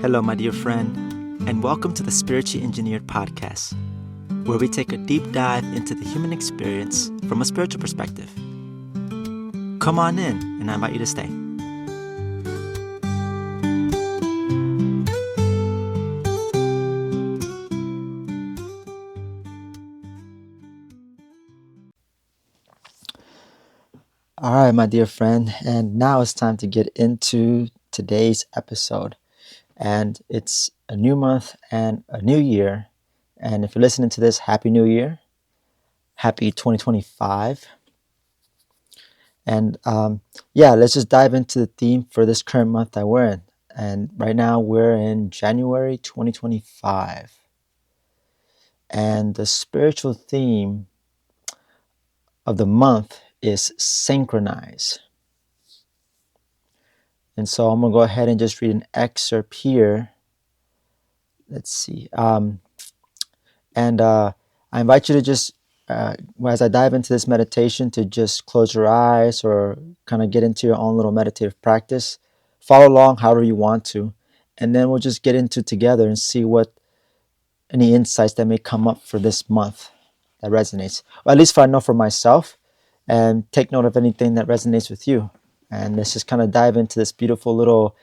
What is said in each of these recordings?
Hello, my dear friend, and welcome to the Spiritually Engineered Podcast, where we take a deep dive into the human experience from a spiritual perspective. Come on in, and I invite you to stay. All right, my dear friend, and now it's time to get into today's episode. And it's a new month and a new year. And if you're listening to this, Happy New Year. Happy 2025. And let's just dive into the theme for this current month that we're in. And right now we're in January 2025. And the spiritual theme of the month is Synchronize. And so I'm going to go ahead and just read an excerpt here. Let's see. I invite you to just, as I dive into this meditation, to just close your eyes or kind of get into your own little meditative practice. Follow along however you want to. And then we'll just get into together and see what any insights that may come up for this month that resonates. Or at least I know for myself, and take note of anything that resonates with you. And let's just kind of dive into this beautiful little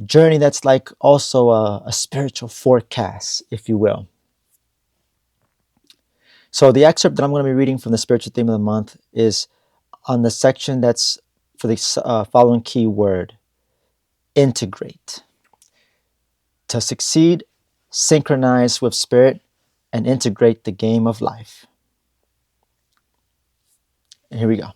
journey that's like also a spiritual forecast, if you will. So the excerpt that I'm going to be reading from the spiritual theme of the month is on the section that's for the following key word: integrate. To succeed, synchronize with spirit and integrate the game of life. And here we go.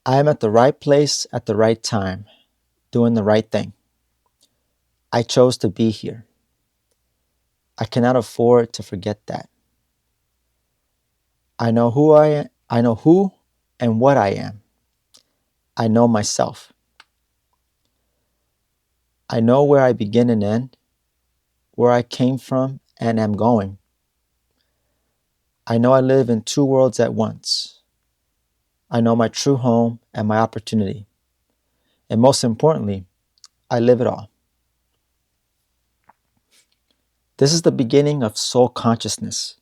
I am at the right place at the right time, doing the right thing. I chose to be here. I cannot afford to forget that. I know who I am. I know who and what I am. I know myself. I know where I begin and end, where I came from and am going. I know I live in two worlds at once. I know my true home and my opportunity. And most importantly, I live it all. This is the beginning of soul consciousness.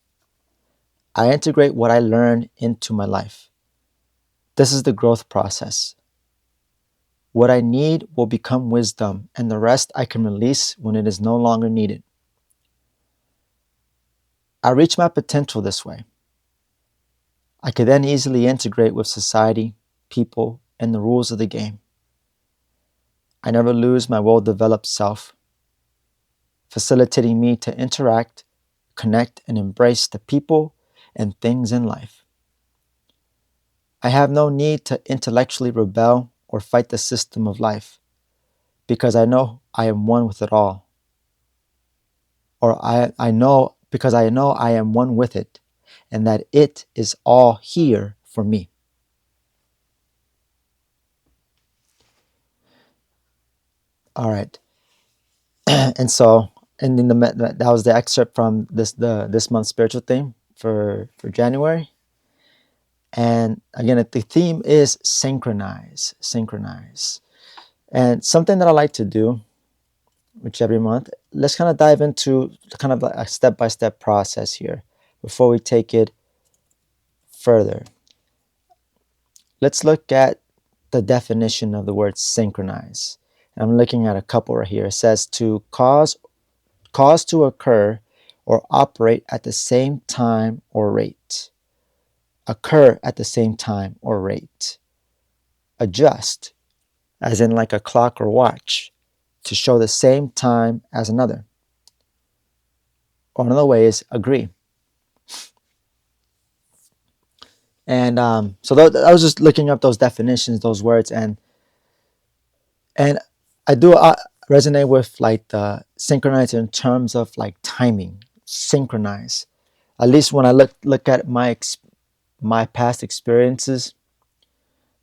I integrate what I learn into my life. This is the growth process. What I need will become wisdom, and the rest I can release when it is no longer needed. I reach my potential this way. I can then easily integrate with society, people, and the rules of the game. I never lose my well-developed self, facilitating me to interact, connect, and embrace the people and things in life. I have no need to intellectually rebel or fight the system of life, because I know I am one with it all. Or I know because I know I am one with it, and that it is all here for me. All right. And then that was the excerpt from this month's spiritual theme for January. And again, the theme is synchronize. And something that I like to do, which every month, let's kind of dive into kind of a step-by-step process here before we take it further. Let's look at the definition of the word synchronize. I'm looking at a couple right here. It says to cause to occur or operate at the same time or rate. Occur at the same time or rate. Adjust, as in like a clock or watch, to show the same time as another. Or another way is agree. And so I was just looking up those definitions, those words, and I do resonate with like the synchronize in terms of like timing. Synchronize. At least when I look at my past experiences,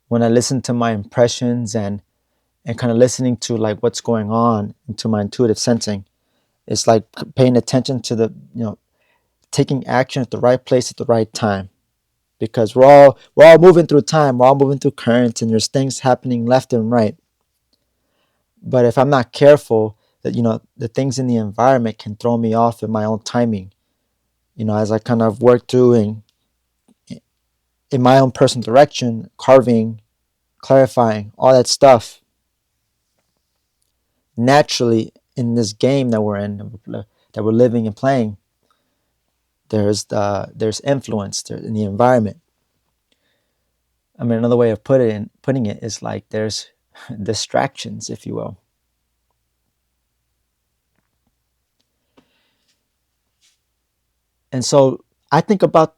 when I listen to my impressions and kind of listening to like what's going on into my intuitive sensing, it's like paying attention to taking action at the right place at the right time. because we're all moving through time, we're all moving through currents, and there's things happening left and right. But if I'm not careful, that the things in the environment can throw me off in my own timing. As I kind of work through and in my own personal direction, carving, clarifying, all that stuff. Naturally, in this game that we're in, that we're living and playing, there's influence in the environment. I mean, another way of putting it is like there's distractions, if you will. And so I think about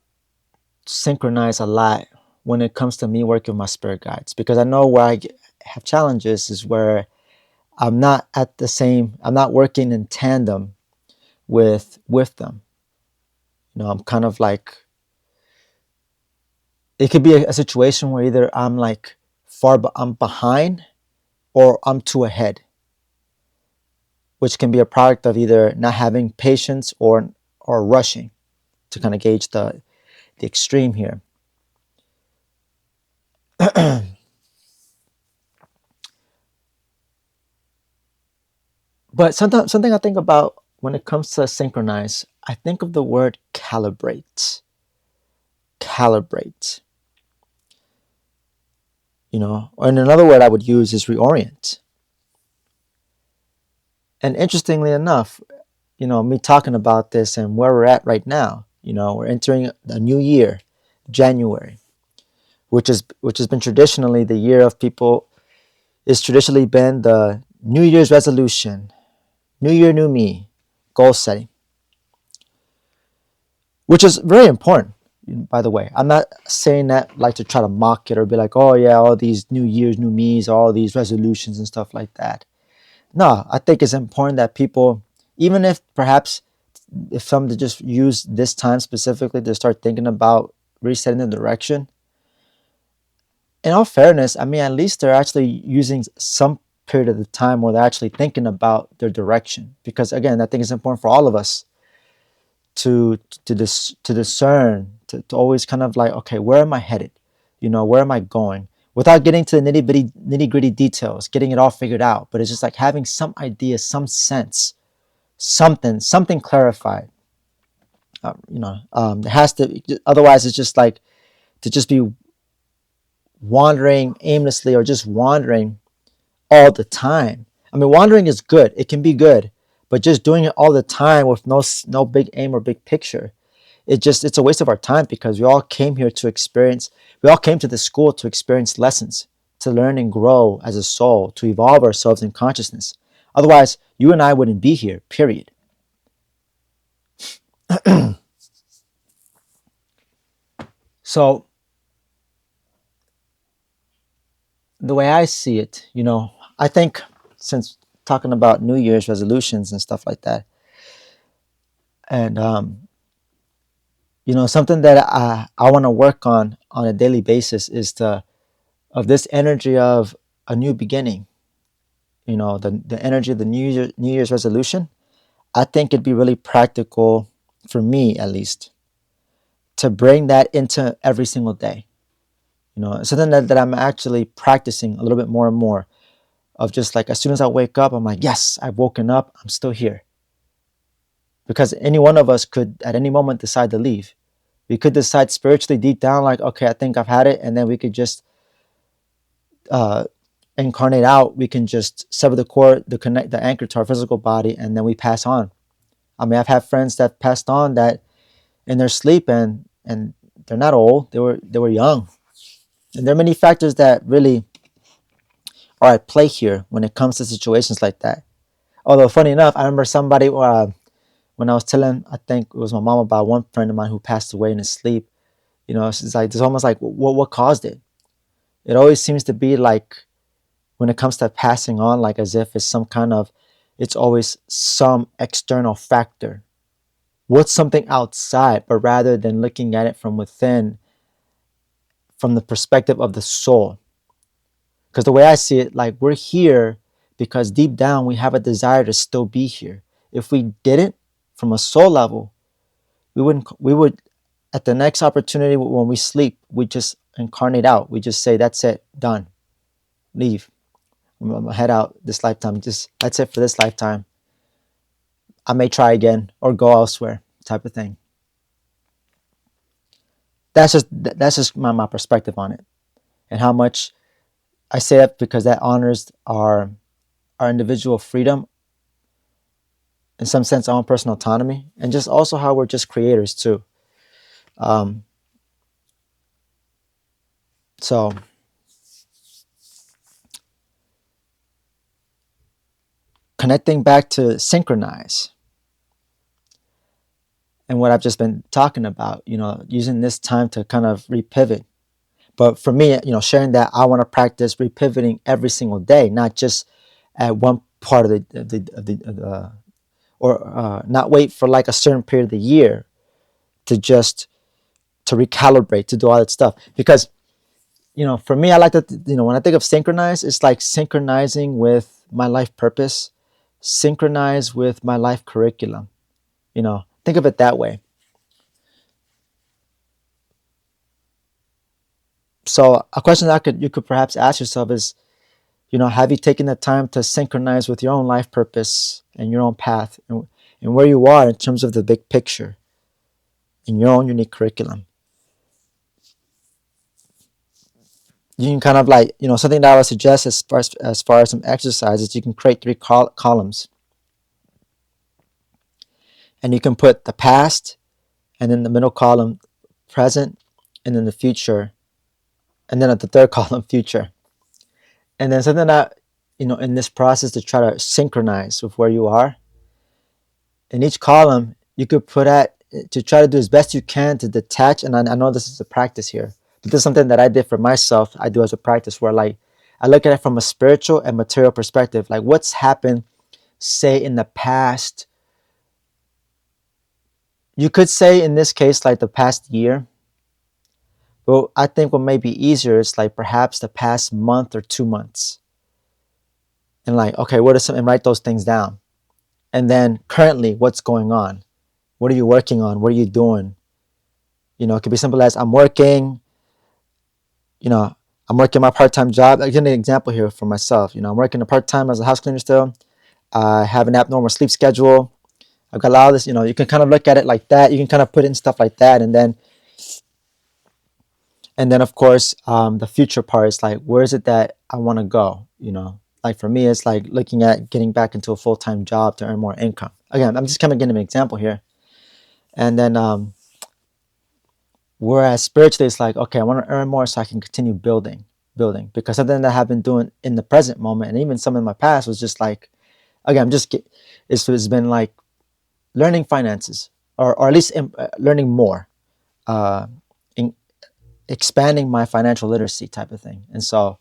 Synchronize a lot when it comes to me working with my spirit guides, because I know where have challenges is where I'm not working in tandem with them. I'm kind of like, it could be a situation where either I'm behind or I'm too ahead, which can be a product of either not having patience or rushing, to kind of gauge the extreme here. But something I think about when it comes to synchronize, I think of the word calibrate. Calibrate. And another word I would use is reorient. And interestingly enough, me talking about this and where we're at right now, we're entering a new year, January, which has been traditionally the year of people. It's traditionally been the New Year's resolution, New Year, New Me, goal setting, which is very important. By the way, I'm not saying that like to try to mock it or be like, oh yeah, all these New Year's, New Me's, all these resolutions and stuff like that. No, I think it's important that people, even if perhaps if some to just use this time specifically to start thinking about resetting the direction. In all fairness, I mean, at least they're actually using some period of the time where they're actually thinking about their direction. Because again, I think it's important for all of us to discern, to always kind of like, okay, where am I headed? Where am I going? Without getting to the nitty gritty details, getting it all figured out. But it's just like having some idea, some sense, something clarified. It has to. Otherwise, it's just like to just be wandering aimlessly or just wandering all the time. I mean, wandering is good. It can be good, but just doing it all the time with no big aim or big picture, it's a waste of our time, because we all came here to experience. We all came to the school to experience lessons, to learn and grow as a soul, to evolve ourselves in consciousness. Otherwise, you and I wouldn't be here. Period. So the way I see it, I think, since talking about New Year's resolutions and stuff like that, and something that I want to work on a daily basis is of this energy of a new beginning. The energy of the New Year's resolution. I think it'd be really practical for me, at least, to bring that into every single day. Something that I'm actually practicing a little bit more and more, of just like, as soon as I wake up, I'm like, yes, I've woken up, I'm still here. Because any one of us could at any moment decide to leave. We could decide spiritually deep down, like, okay, I think I've had it, and then we could just uh, incarnate out. We can just sever the cord, the anchor to our physical body, and then we pass on. I mean, I've had friends that passed on that in their sleep, and they're not old. They were young, and there are many factors that really are at play here when it comes to situations like that. Although, funny enough, I remember somebody when I was telling, I think it was my mom, about one friend of mine who passed away in his sleep. She's like, it's almost like, what caused it? It always seems to be like, when it comes to passing on, like as if it's always some external factor. What's something outside, but rather than looking at it from within, from the perspective of the soul. Because the way I see it, like, we're here because deep down we have a desire to still be here. If we didn't, from a soul level, we would at the next opportunity when we sleep, we just incarnate out. We just say, that's it, done, leave. I'm gonna head out this lifetime. Just that's it for this lifetime. I may try again or go elsewhere, type of thing. That's just my perspective on it, and how much I say that because that honors our individual freedom, in some sense, our own personal autonomy, and just also how we're just creators too. Um, so connecting back to synchronize and what I've just been talking about, using this time to kind of repivot. But for me, sharing that I want to practice repivoting every single day, not just at one part of the or not wait for like a certain period of the year to recalibrate, to do all that stuff. Because for me, I like to, when I think of synchronize, it's like synchronizing with my life purpose, synchronize with my life curriculum. Think of it that way. So a question that you could perhaps ask yourself is, have you taken the time to synchronize with your own life purpose and your own path, and where you are in terms of the big picture in your own unique curriculum? You can kind of like, something that I would suggest as far as some exercises, you can create three columns, and you can put the past, and then the middle column present, and then the future, and then at the third column future. And then something that, in this process to try to synchronize with where you are, in each column you could put at to try to do as best you can to detach. And I know this is a practice here, but this is something that I did for myself. I do as a practice where, like, I look at it from a spiritual and material perspective, like what's happened, say, in the past. You could say in this case like the past year, but I think what may be easier is like perhaps the past month or 2 months, and like, okay, what are some, and write those things down. And then currently, what's going on? What are you working on? What are you doing? It could be simple as I'm working, you know, I'm working my part-time job. I'll give an example here for myself. I'm working a part-time as a house cleaner still. I have an abnormal sleep schedule. I've got a lot of this, you can kind of look at it like that. You can kind of put in stuff like that. And then of course, the future part is like, where is it that I want to go? Like for me, it's like looking at getting back into a full-time job to earn more income. Again, I'm just kind of giving an example here. And then, whereas spiritually, it's like, okay, I want to earn more so I can continue building. Because something that I've been doing in the present moment, and even some in my past, was just like, again, it's been like learning finances, or at least learning more, uh, in expanding my financial literacy type of thing. And so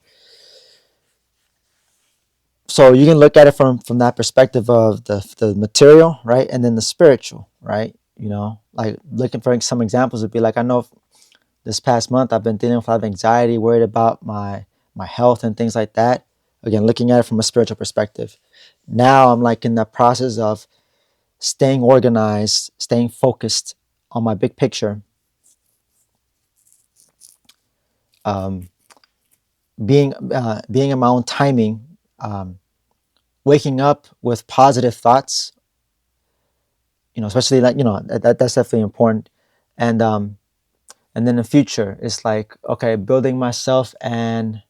you can look at it from that perspective of the material, right, and then the spiritual, right. Like looking for some examples would be like, I know this past month I've been dealing with a lot of anxiety, worried about my health and things like that. Again, looking at it from a spiritual perspective. Now I'm like in the process of staying organized, staying focused on my big picture, um, being in my own timing, waking up with positive thoughts. Especially like, that's definitely important. And then the future is like, okay, building myself and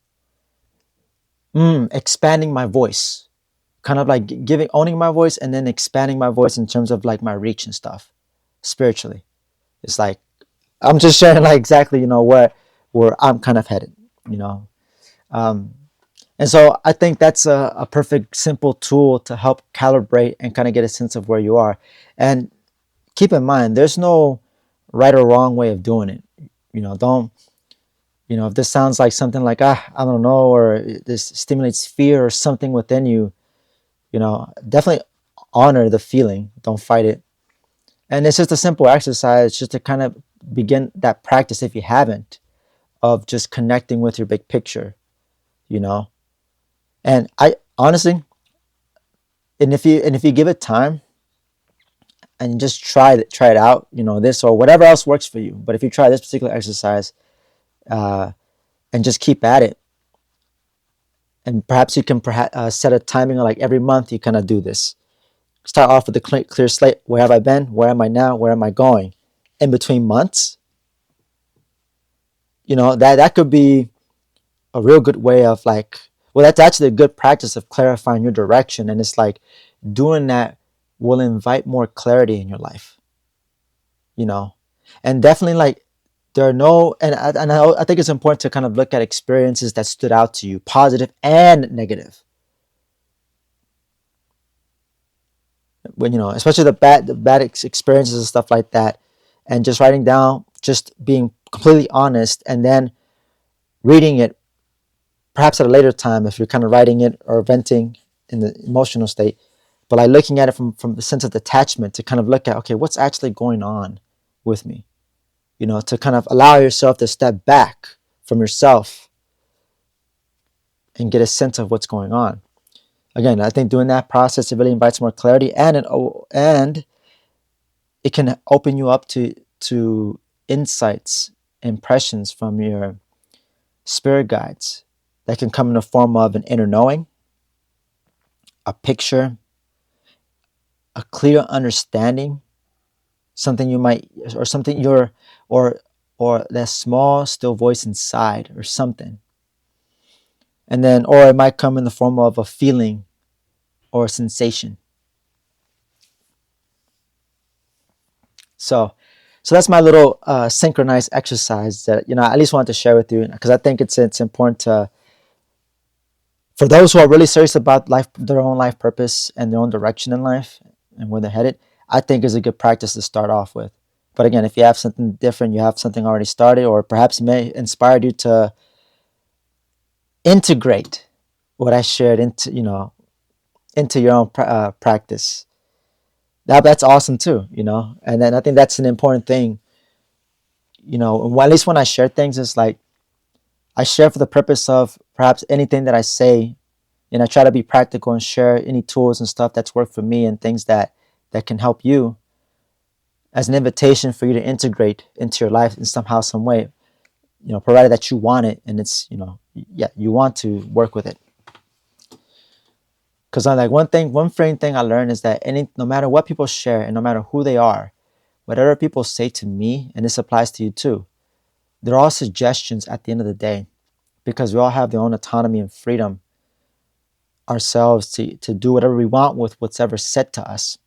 expanding my voice, kind of like owning my voice, and then expanding my voice in terms of like my reach and stuff spiritually. It's like, I'm just sharing like exactly, where I'm kind of headed, you know. Um, and so I think that's a perfect, simple tool to help calibrate and kind of get a sense of where you are. And keep in mind, there's no right or wrong way of doing it. Don't, if this sounds like something like, I don't know, or this stimulates fear or something within you, definitely honor the feeling. Don't fight it. And it's just a simple exercise just to kind of begin that practice, if you haven't, of just connecting with your big picture, you know. And I honestly, and if you give it time, and just try it out, this or whatever else works for you. But if you try this particular exercise, and just keep at it, and perhaps you can set a timing of like every month you kind of do this. Start off with a clear slate. Where have I been? Where am I now? Where am I going? In between months, that could be a real good way of like, well, that's actually a good practice of clarifying your direction. And it's like doing that will invite more clarity in your life, and definitely like there are no, I think it's important to kind of look at experiences that stood out to you, positive and negative. When, especially the bad experiences and stuff like that, and just writing down, just being completely honest, and then reading it perhaps at a later time if you're kind of writing it or venting in the emotional state, but like looking at it from the sense of detachment, to kind of look at, okay, what's actually going on with me, to kind of allow yourself to step back from yourself and get a sense of what's going on. Again, I think doing that process, it really invites more clarity, and it can open you up to insights, impressions from your spirit guides that can come in the form of an inner knowing, a picture, a clear understanding, something you might, or something you're, or that small still voice inside, or something. And then, or it might come in the form of a feeling or a sensation. So that's my little synchronized exercise that I at least wanted to share with you, because I think it's important for those who are really serious about life, their own life purpose and their own direction in life and where they're headed. I think is a good practice to start off with. But again, if you have something different, you have something already started, or perhaps it may inspire you to integrate what I shared into your own practice. That's awesome too, And then I think that's an important thing, at least when I share things, it's like I share for the purpose of perhaps anything that I say, and I try to be practical and share any tools and stuff that's worked for me, and things that can help you, as an invitation for you to integrate into your life in somehow, some way, provided that you want it, and it's, you want to work with it. Because I'm like, one frame thing I learned is that no matter what people share, and no matter who they are, whatever people say to me, and this applies to you too, they're all suggestions at the end of the day, because we all have their own autonomy and freedom ourselves to do whatever we want with what's ever said to us.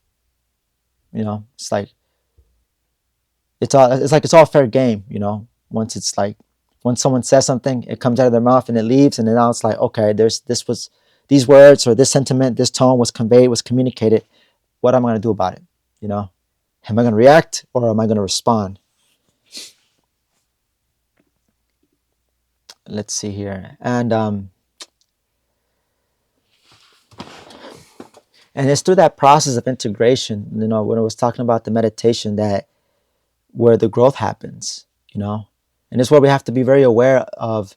It's like it's all fair game. Once it's like, when someone says something, it comes out of their mouth and it leaves, and then now it's like, okay, these words or this sentiment, this tone was conveyed, was communicated. What am I going to do about it? Am I going to react, or am I going to respond? Let's see here, and it's through that process of integration, when I was talking about the meditation, that where the growth happens, and it's where we have to be very aware of.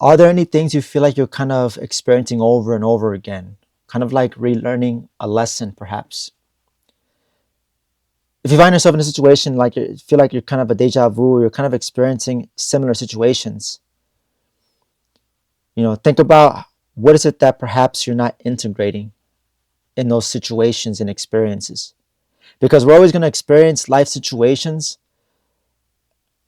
Are there any things you feel like you're kind of experiencing over and over again, kind of like relearning a lesson, perhaps? If you find yourself in a situation like you feel like you're kind of a deja vu, you're kind of experiencing similar situations, think about what is it that perhaps you're not integrating in those situations and experiences. Because we're always going to experience life situations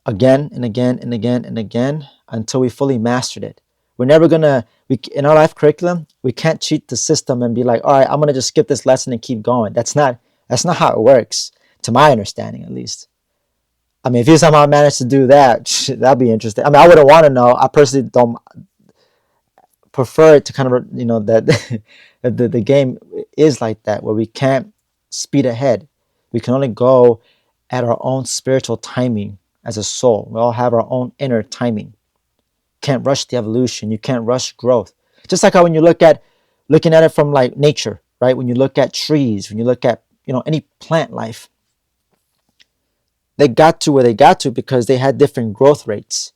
again and again and again and again until we fully mastered it. We're never going to, in our life curriculum, we can't cheat the system and be like, all right, I'm going to just skip this lesson and keep going. That's not how it works, to my understanding, at least. I mean, if you somehow manage to do that, that'd be interesting. I mean, I wouldn't want to know. I personally don't prefer it to kind of, that the game is like that, where we can't speed ahead. We can only go at our own spiritual timing as a soul. We all have our own inner timing. Can't rush the evolution. You can't rush growth. Just like how when you looking at it from like nature, right? When you look at trees, when you look at, any plant life, they got to where they got to because they had different growth rates,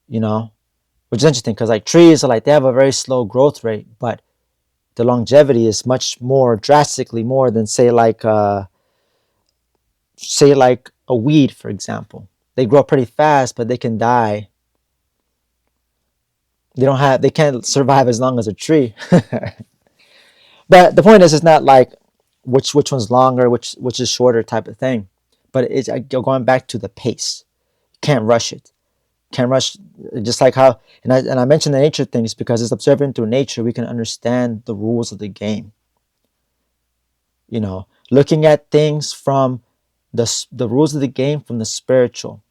which is interesting, because like trees are like, they have a very slow growth rate, but the longevity is much more drastically more than say like a weed, for example. They grow pretty fast, but they can die. They can't survive as long as a tree. But the point is, it's not like which one's longer, which is shorter type of thing. But it's going back to the pace. You can't rush it. Can't rush. Just like how, and I mentioned the nature things because it's observing through nature we can understand the rules of the game. Looking at things from the rules of the game from the spiritual,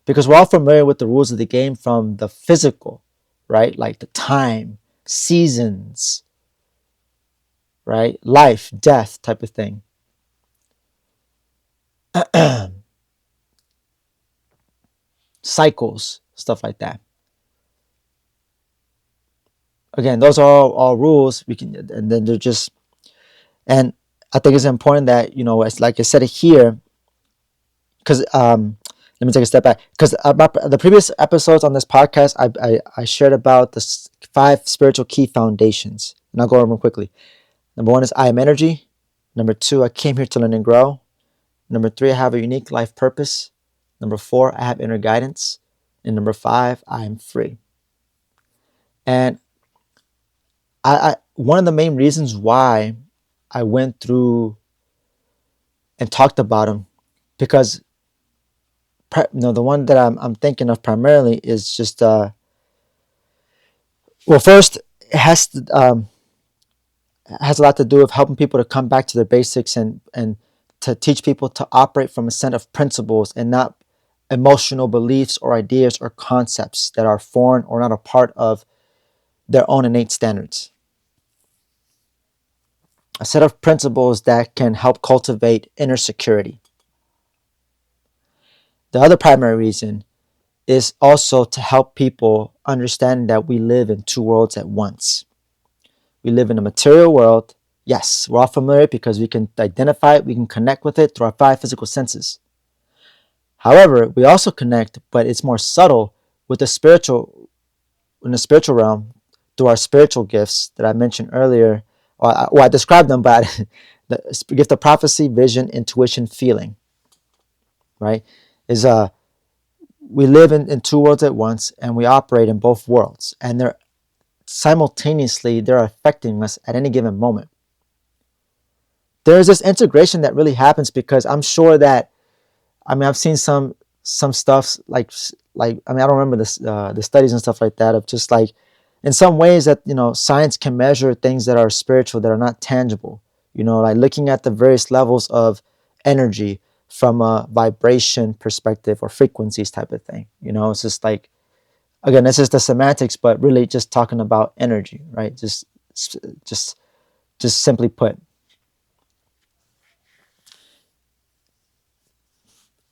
because we're all familiar with the rules of the game from the physical, right? Like the time, seasons, right? Life, death type of thing. Cycles, stuff like that. Again, those are all rules we can, and then they're just, and I think it's important that, it's like I said it here, because let me take a step back, because about the previous episodes on this podcast, I shared about the 5 spiritual key foundations, and I'll go over them quickly. Number 1 is I am energy. Number 2, I came here to learn and grow. Number 3, I have a unique life purpose. Number 4, I have inner guidance. And number 5, I am free. And I one of the main reasons why I went through and talked about them, because the one that I'm thinking of primarily is just well, first it has a lot to do with helping people to come back to their basics, and to teach people to operate from a set of principles and not emotional beliefs or ideas or concepts that are foreign or not a part of their own innate standards. A set of principles that can help cultivate inner security. The other primary reason is also to help people understand that we live in 2 worlds at once. We live in a material world. Yes, we're all familiar because we can identify it, we can connect with it through our 5 physical senses. However, we also connect, but it's more subtle, with the spiritual, in the spiritual realm, through our spiritual gifts that I mentioned earlier, or I described them, but the gift of prophecy, vision, intuition, feeling, right? Is we live in 2 worlds at once, and we operate in both worlds, and they're affecting us at any given moment. There's this integration that really happens, because I'm sure that, I've seen some stuff like I don't remember the studies and stuff like that, of just like, in some ways that, science can measure things that are spiritual that are not tangible. Like looking at the various levels of energy from a vibration perspective or frequencies type of thing. It's just like, again, this is the semantics, but really just talking about energy, right? Just simply put.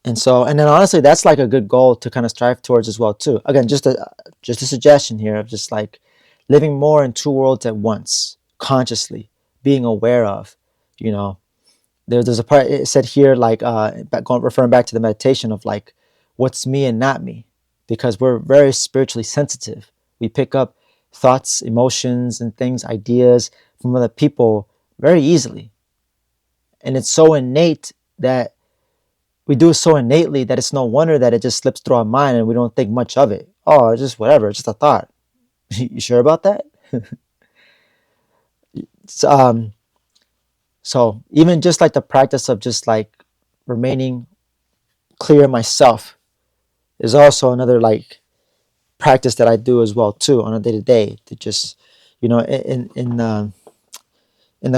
And then honestly, that's like a good goal to kind of strive towards as well too. Again, just a suggestion here of just like living more in 2 worlds at once, consciously being aware of. You know, there's a part it said here, like referring back to the meditation of like, what's me and not me, because we're very spiritually sensitive. We pick up thoughts, emotions, and things, ideas from other people very easily, and it's so innate that we do it so innately that it's no wonder that it just slips through our mind and we don't think much of it. Oh, it's just whatever. It's just a thought. You sure about that? So, so even just like the practice of just like remaining clear myself is also another like practice that I do as well too on a day to day, to just, in the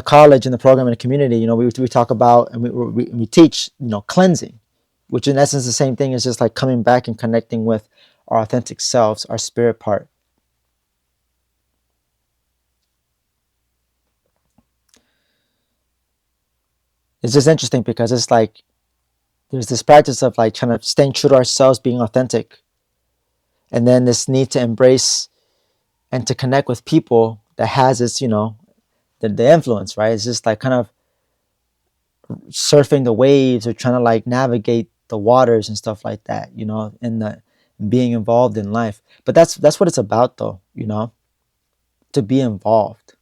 college, in the program, in the community, we talk about, and we teach, cleansing, which in essence the same thing is just like coming back and connecting with our authentic selves, our spirit part. It's just interesting because it's like there's this practice of like trying to staying true to ourselves, being authentic, and then this need to embrace and to connect with people that has this, the influence, right? It's just like kind of surfing the waves or trying to like navigate the waters and stuff like that, and the being involved in life. But that's what it's about though, to be involved.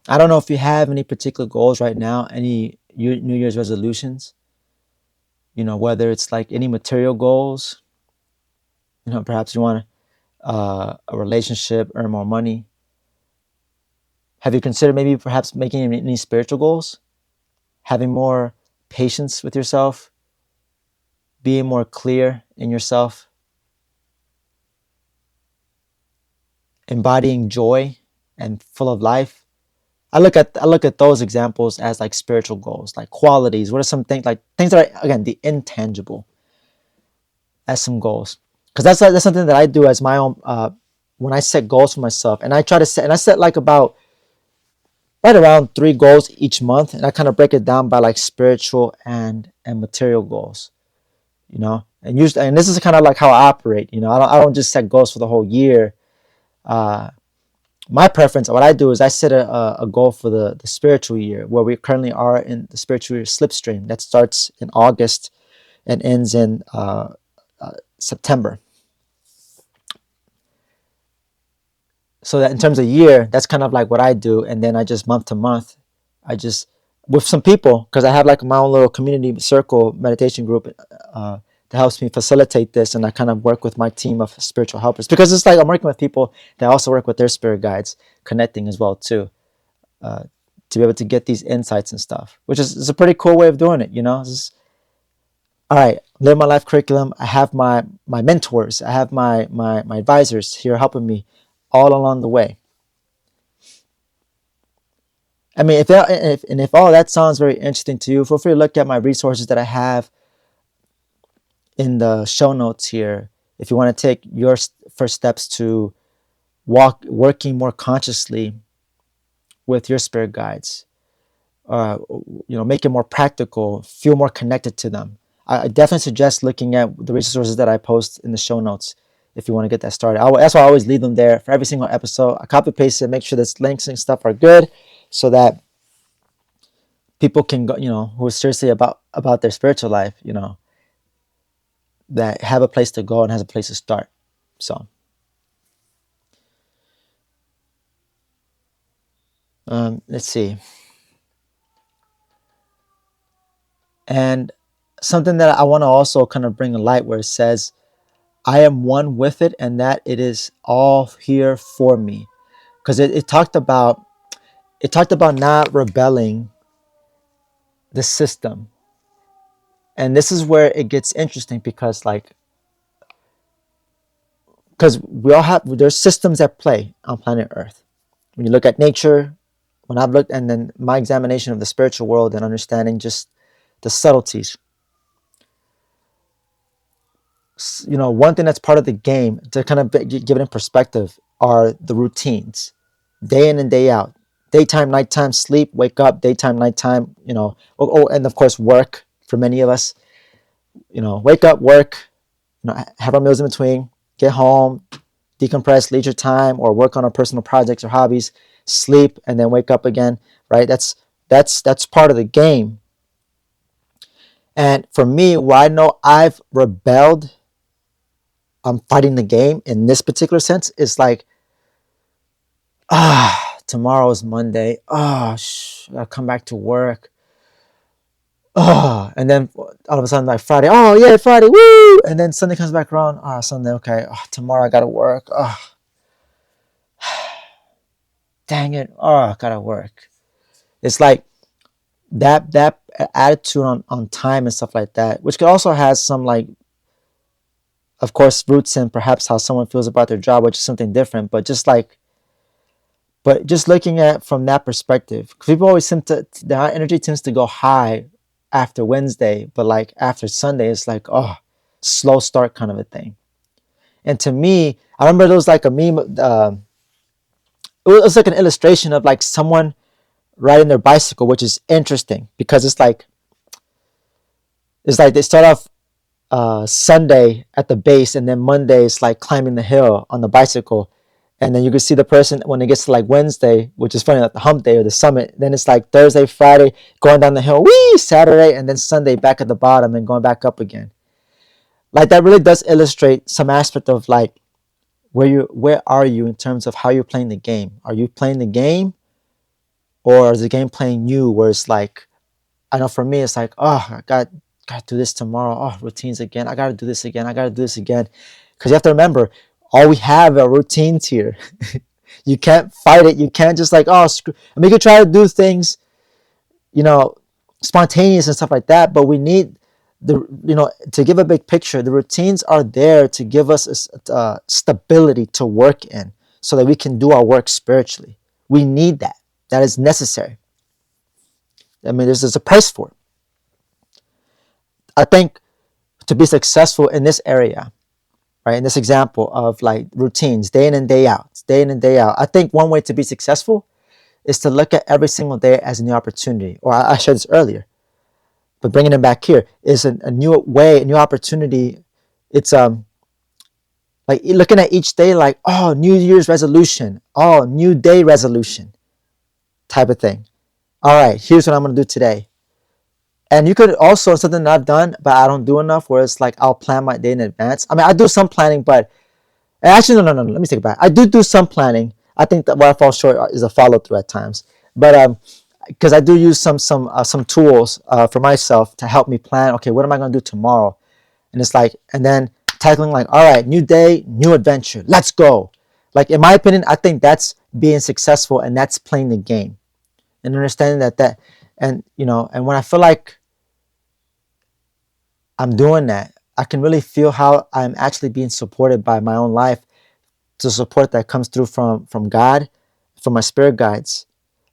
I don't know if you have any particular goals right now, any New Year's resolutions, whether it's like any material goals, perhaps you want a relationship, earn more money. Have you considered maybe perhaps making any spiritual goals? Having more patience with yourself, being more clear in yourself, embodying joy and full of life. I look at those examples as like spiritual goals, like qualities. What are some things, like things that are, again, the intangible, as some goals? Because that's something that I do as my own, when I set goals for myself, and I set like about right around 3 goals each month, and I kind of break it down by like spiritual and material goals. And usually, and this is kind of like how I operate. I don't just set goals for the whole year. uh my preference, what I do is I set a goal for the spiritual year, where we currently are in the spiritual year slipstream that starts in August and ends in September. So that in terms of year, that's kind of like what I do. And then I just month to month, I just, with some people, because I have like my own little community circle meditation group that helps me facilitate this. And I kind of work with my team of spiritual helpers, because it's like I'm working with people that also work with their spirit guides, connecting as well too, uh, to be able to get these insights and stuff, which is a pretty cool way of doing it. All right, live my life curriculum. I have my mentors. I have my advisors here helping me all along the way. I mean, if all that sounds very interesting to you, feel free to look at my resources that I have in the show notes here. If you want to take your first steps to working more consciously with your spirit guides, make it more practical, feel more connected to them. I definitely suggest looking at the resources that I post in the show notes if you want to get that started. That's why I always leave them there for every single episode. I copy paste it, make sure the links and stuff are good, so that people can go, who are seriously about their spiritual life, that have a place to go and has a place to start. So, let's see. And something that I want to also kind of bring a light, where it says, I am one with it, and that it is all here for me. Because it talked about not rebelling the system. And this is where it gets interesting, because we all have, there's systems at play on planet Earth. When you look at nature, when I've looked, and then my examination of the spiritual world and understanding just the subtleties. One thing that's part of the game, to kind of give it in perspective, are the routines, day in and day out, daytime, nighttime, sleep, wake up, daytime, nighttime, and of course work for many of us. Wake up, work, have our meals in between, get home, decompress, leisure time, or work on our personal projects or hobbies, sleep, and then wake up again. Right? That's part of the game. And for me, where I know I've rebelled, I'm fighting the game in this particular sense, is like, tomorrow's Monday. I gotta come back to work. And then all of a sudden, like Friday, oh yeah, Friday, woo! And then Sunday comes back around. Sunday, okay. Tomorrow I gotta work. Dang it. I gotta work. It's like that attitude on time and stuff like that, which could also has some, like, of course, roots in perhaps how someone feels about their job, which is something different. But just looking at from that perspective, because people always their energy tends to go high after Wednesday, but like after Sunday, it's like, slow start kind of a thing. And to me, I remember there was like a meme. It was like an illustration of like someone riding their bicycle, which is interesting because it's like they start off Sunday at the base, and then Monday is like climbing the hill on the bicycle. And then you can see the person when it gets to like Wednesday, which is funny, like the hump day or the summit. Then it's like Thursday, Friday, going down the hill, wee, Saturday, and then Sunday back at the bottom and going back up again. Like that really does illustrate some aspect of like where are you in terms of how you're playing the game. Are you playing the game Or is the game playing you where it's like, I know for me, it's like, oh, got to do this tomorrow. Oh, routines again. I got to do this again. I got to do this again. Because you have to remember, all we have are routines here. You can't fight it. You can't just like, oh, screw. I mean, you can try to do things, you know, spontaneous and stuff like that, but we need to give a big picture. The routines are there to give us stability to work in so that we can do our work spiritually. We need that. That is necessary. I mean, there's a price for it. I think to be successful in this area, right, in this example of like routines, day in and day out, day in and day out, I think one way to be successful is to look at every single day as a new opportunity. Or I shared this earlier, but bringing it back here is a new way, a new opportunity. It's like looking at each day like, oh, New Year's resolution, oh, new day resolution type of thing. All right, here's what I'm going to do today. And you could also, something that I've done, but I don't do enough, where it's like I'll plan my day in advance. I mean, I do some planning, but actually, no. Let me take it back. I do some planning. I think that what I fall short is a follow through at times. But because I do use some tools for myself to help me plan. Okay, what am I going to do tomorrow? And it's like, and then tackling like, all right, new day, new adventure. Let's go. Like in my opinion, I think that's being successful, and that's playing the game, and understanding that, and and when I feel like I'm doing that, I can really feel how I'm actually being supported by my own life, to support that comes through from God, from my spirit guides.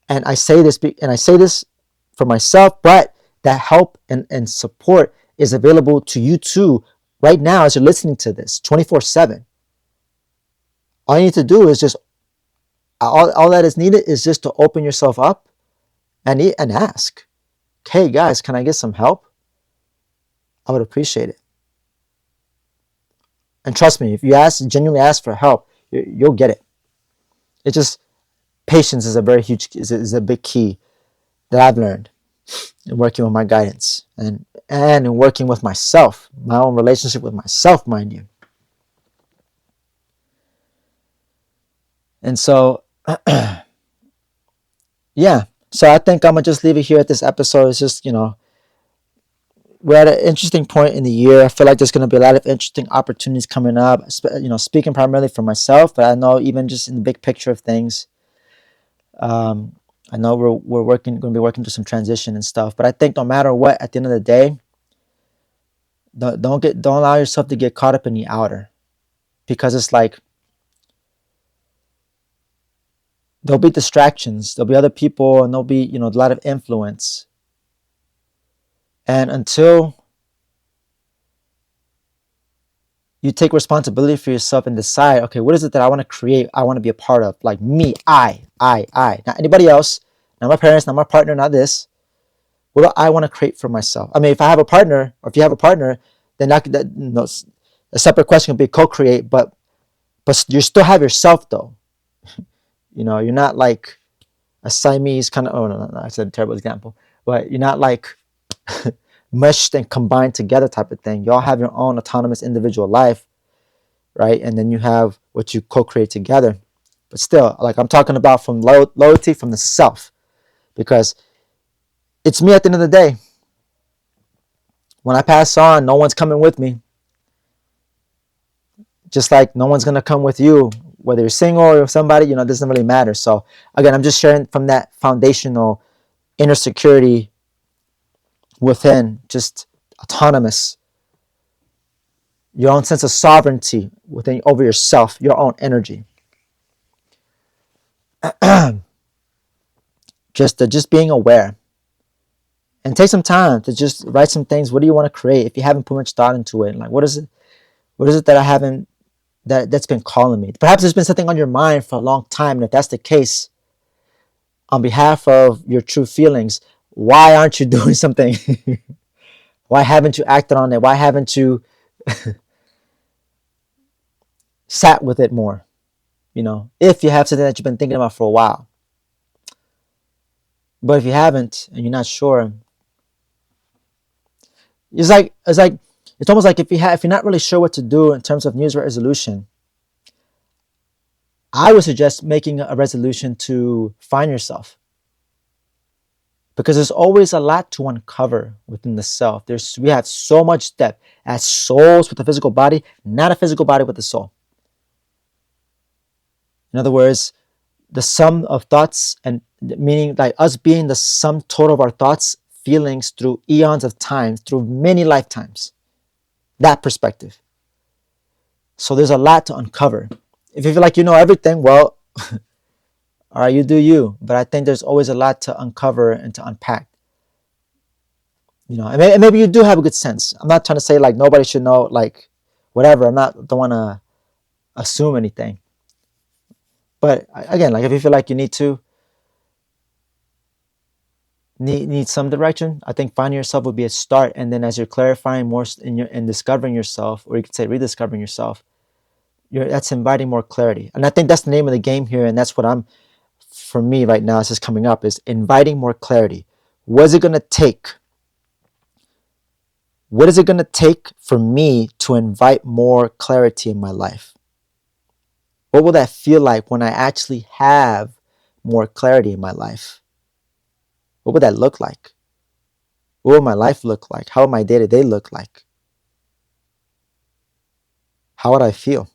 And I say this for myself, but that help and support is available to you too right now as you're listening to this 24/7. All you need to do is just all that is needed is just to open yourself up and ask, hey guys, can I get some help? I would appreciate it. And trust me, if you genuinely ask for help, you'll get it. It's just patience is a big key that I've learned in working with my guidance and in working with myself, my own relationship with myself, mind you. And so, yeah. So I think I'm gonna just leave it here at this episode. It's just we're at an interesting point in the year. I feel like there's going to be a lot of interesting opportunities coming up. Speaking primarily for myself, but I know even just in the big picture of things. I know we're going to be working through some transition and stuff. But I think no matter what, at the end of the day, don't allow yourself to get caught up in the outer, because it's like there'll be distractions, there'll be other people, and there'll be a lot of influence. And until you take responsibility for yourself and decide, okay, what is it that I want to create? I want to be a part of. Like me, I. Not anybody else, not my parents, not my partner, not this. What do I want to create for myself? I mean, if I have a partner, or if you have a partner, then a separate question can be co-create, but you still have yourself though. You're not like a Siamese kind of, oh no, I said a terrible example, but you're not like meshed and combined together type of thing. Y'all have your own autonomous individual life, right? And then you have what you co-create together. But still, like I'm talking about from loyalty from the self, because it's me at the end of the day. When I pass on, no one's coming with me. Just like no one's gonna come with you, whether you're single or somebody, it doesn't really matter. So again, I'm just sharing from that foundational inner security within, just autonomous, your own sense of sovereignty within over yourself, your own energy. just being aware, and take some time to just write some things. What do you want to create if you haven't put much thought into it? Like what is it that I haven't, that's been calling me? Perhaps there's been something on your mind for a long time, and if that's the case, on behalf of your true feelings, why aren't you doing something? Why haven't you acted on it? Why haven't you sat with it more? If you have something that you've been thinking about for a while. But if you haven't and you're not sure, it's almost like if you're not really sure what to do in terms of New Year's resolution, I would suggest making a resolution to find yourself. because there's always a lot to uncover within the self. We have so much depth as souls with a physical body, not a physical body with a soul. In other words, the sum of thoughts, and meaning like us being the sum total of our thoughts, feelings through eons of time, through many lifetimes. That perspective. So there's a lot to uncover. If you feel like you know everything, well, all right, you do you. But I think there's always a lot to uncover and to unpack. And maybe you do have a good sense. I'm not trying to say like nobody should know like whatever. Don't want to assume anything. But again, like if you feel like you need some direction, I think finding yourself would be a start. And then as you're clarifying more in discovering yourself, or you could say rediscovering yourself, that's inviting more clarity. And I think that's the name of the game here. And that's what for me right now, this is coming up, is inviting more clarity. What is it going to take? What is it going to take for me to invite more clarity in my life? What will that feel like when I actually have more clarity in my life? What would that look like? What would my life look like? How would my day-to-day look like? How would I feel?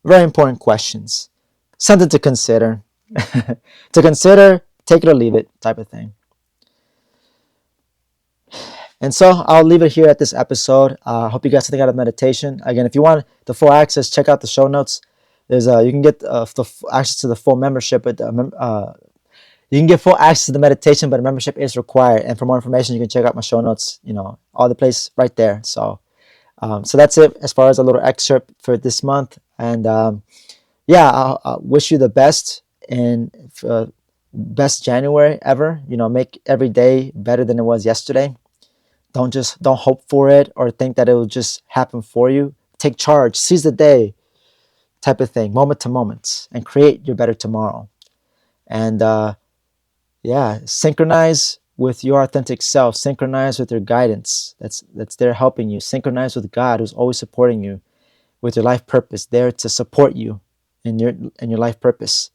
Very important questions. Something to consider. To consider, take it or leave it type of thing. And so I'll leave it here at this episode. I hope you got something out of meditation. Again, if you want the full access, check out the show notes. You can get access to the full membership, but you can get full access to the meditation, but a membership is required. And for more information, you can check out my show notes. All the place right there. So that's it as far as a little excerpt for this month. And I wish you the best and best January ever. Make every day better than it was yesterday. Don't hope for it or think that it will just happen for you. Take charge, seize the day, type of thing, moment to moment, and create your better tomorrow. And synchronize with your authentic self. Synchronize with your guidance that's there helping you. Synchronize with God, who's always supporting you with your life purpose, there to support you in your life purpose.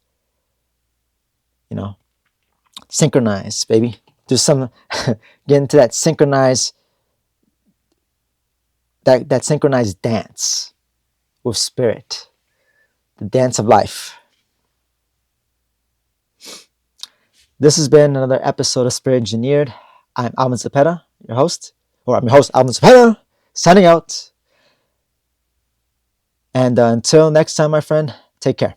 Synchronize, baby. Do some get into that synchronized dance with spirit, the dance of life. This has been another episode of Spirit Engineered. I'm Alvin Cepeda, your host, or I'm your host, Alvin Cepeda, signing out. And until next time, my friend, take care.